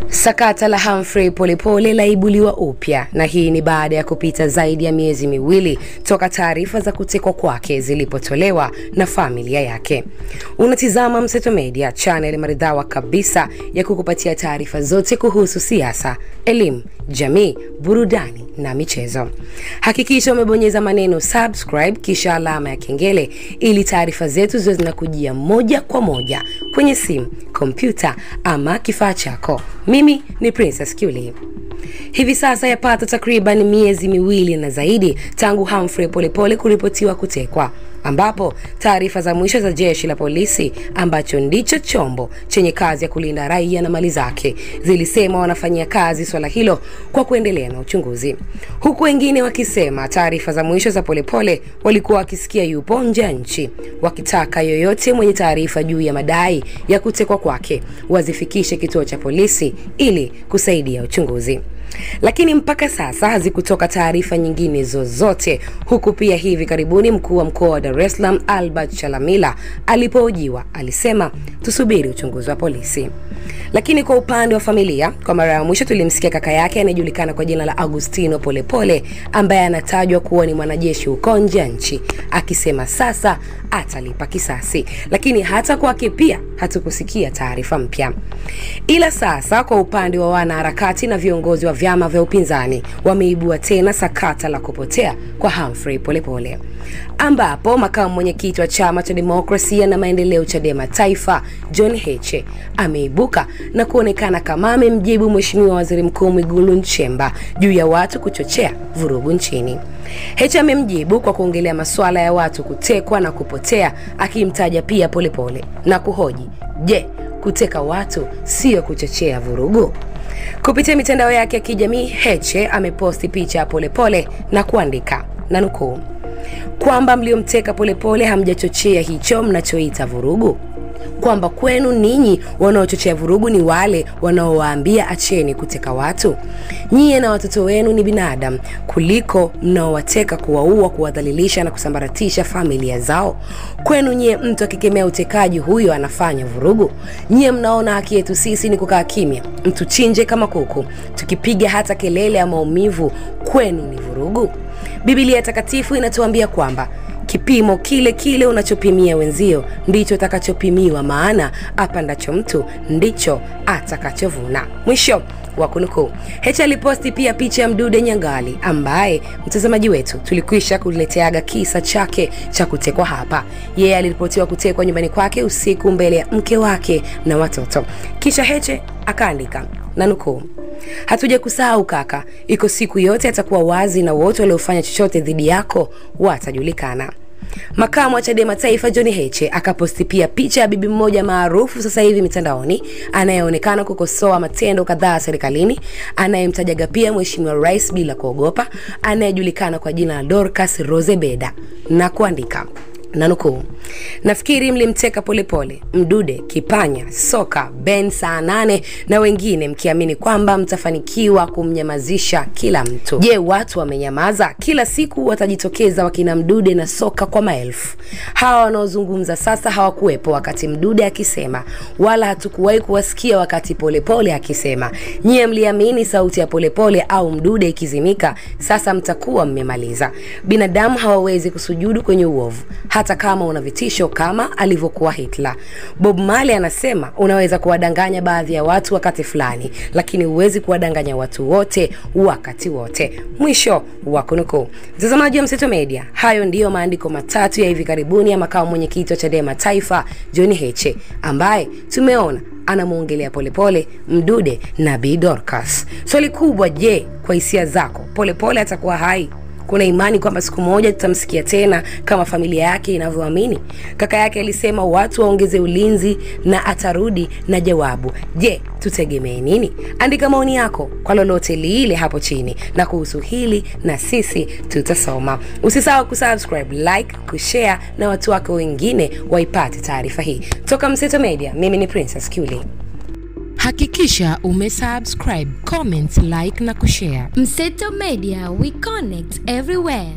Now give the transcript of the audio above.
Sakata la Humphrey Polepole laibuliwa upya, na hii ni baada ya kupita zaidi ya miezi miwili toka taarifa za kutekwa kwake zilipotolewa na familia yake. Unatizama Mseto Media, channel maridhawa kabisa ya kukupatia taarifa zote kuhusu siasa, elimu, jamii, burudani na michezo. Hakikisha umebonyeza maneno subscribe kisha alama ya kengele ili taarifa zetu ziwe zinakujia moja kwa moja kwenye simu, kompyuta ama kifaa chako. Mimi ni Princess Kiuli. Hivi sasa yapata takriban miezi miwili na zaidi tangu Humphrey Polepole kuripotiwa kutekwa, ambapo taarifa za mwisho za jeshi la polisi, ambacho ndicho chombo chenye kazi ya kulinda raia na mali zake, zilisema wanafanyia kazi swala hilo kwa kuendelea na uchunguzi, huku wengine wakisema taarifa za mwisho za Polepole walikuwa wakisikia yupo nje ya nchi, wakitaka yoyote mwenye taarifa juu ya madai ya kutekwa kwake wazifikishe kituo cha polisi ili kusaidia uchunguzi. Lakini mpaka sasa hazikutoka taarifa nyingine zozote, huku pia hivi karibuni mkuu wa mkoa wa Dar es Salaam Albert Chalamila alipohojiwa alisema tusubiri uchunguzi wa polisi. Lakini kwa upande wa familia, kwa mara ya mwisho tulimsikia kaka yake anayejulikana kwa jina la Agustino Polepole, ambaye anatajwa kuwa ni mwanajeshi huko nje ya nchi, akisema sasa atalipa kisasi. Lakini hata kwake pia hatukusikia taarifa mpya. Ila sasa kwa upande wa wanaharakati na viongozi wa vyama vya upinzani wameibua tena sakata la kupotea kwa Humphrey Polepole, ambapo makamu mwenyekiti wa Chama cha Demokrasia na Maendeleo Chadema Taifa John Heche ameibuka na kuonekana kama amemjibu Mheshimiwa Waziri Mkuu Mwigulu Nchemba juu ya watu kuchochea vurugu nchini. Heche amemjibu kwa kuongelea masuala ya watu kutekwa na kupotea, akimtaja pia Polepole na kuhoji, je, kuteka watu sio kuchochea vurugu? Kupitia mitandao yake ya kijamii, Heche ameposti picha ya Polepole na kuandika, na nukuu, kwamba mliomteka Polepole hamjachochea hicho mnachoita vurugu, kwamba kwenu ninyi wanaochochea vurugu ni wale wanaowaambia acheni kuteka watu. Nyie na watoto wenu ni binadamu kuliko mnaowateka, kuwaua, kuwadhalilisha na kusambaratisha familia zao. Kwenu nyie mtu akikemea utekaji huyo anafanya vurugu. Nyie mnaona haki yetu sisi ni kukaa kimya, mtu chinje kama kuku, tukipiga hata kelele ya maumivu kwenu ni vurugu. Biblia takatifu inatuambia kwamba kipimo kile unachopimia wenzio ndicho utakachopimiwa, maana apandacho mtu ndicho atakachovuna. Mwisho wa kunukuu. Heche aliposti pia picha ya Mdude Nyangali, ambaye mtazamaji wetu tulikwisha kuleteaga kisa chake cha kutekwa hapa. Yeye aliripotiwa kutekwa nyumbani kwake usiku mbele ya mke wake na watoto. Kisha Heche akaandika, na nukuu, hatuja kusahau kaka, iko siku yote atakuwa wazi na wote waliofanya chochote dhidi yako watajulikana. Makamu wa Chadema Taifa John Heche akaposti pia picha ya bibi mmoja maarufu sasa hivi mitandaoni anayeonekana kukosoa matendo kadhaa serikalini, anayemtajaga pia Mheshimiwa Rais bila kuogopa, anayejulikana kwa jina la Dorcas Rozebeda, na kuandika, na nukuu, nafikiri mlimteka Polepole, Mdude, Kipanya, Soka, Ben saa 8 na wengine mkiamini kwamba mtafanikiwa kumnyamazisha kila mtu. Je, watu wamenyamaza? Kila siku watajitokeza wakina Mdude na Soka kwa maelfu. Hawa wanaozungumza sasa hawakuwepo wakati Mdude akisema, wala hatukuwahi kuwasikia wakati Polepole akisema. Nyie mliamini sauti ya Polepole au Mdude ikizimika, sasa mtakuwa mmemaliza. Binadamu hawawezi kusujudu kwenye uovu, hata kama una vitisho kama alivyokuwa Hitler. Bob Marley anasema unaweza kuwadanganya baadhi ya watu wakati fulani, lakini huwezi kuwadanganya watu wote wakati wote. Mwisho wa kunukuu. Mtazamaji wa Mseto Media, hayo ndiyo maandiko matatu ya hivi karibuni ya makamu mwenyekiti wa Chadema Taifa John Heche, ambaye tumeona anamuongelea Polepole, Mdude na Bi Dorcas. Swali kubwa, je, kwa hisia zako Polepole atakuwa hai? Kuna imani kwamba siku moja tutamsikia tena kama familia yake inavyoamini? Kaka yake alisema watu waongeze ulinzi na atarudi na jawabu. Je, tutegemee nini? Andika maoni yako kwa lolote lile hapo chini, na kuhusu hili na sisi tutasoma. Usisahau kusubscribe, like, kushare na watu wako wengine waipate taarifa hii. Toka Mseto Media, mimi ni Princess Kiuli. Hakikisha umesubscribe, comment, like na kushare. Mseto Media, we connect everywhere.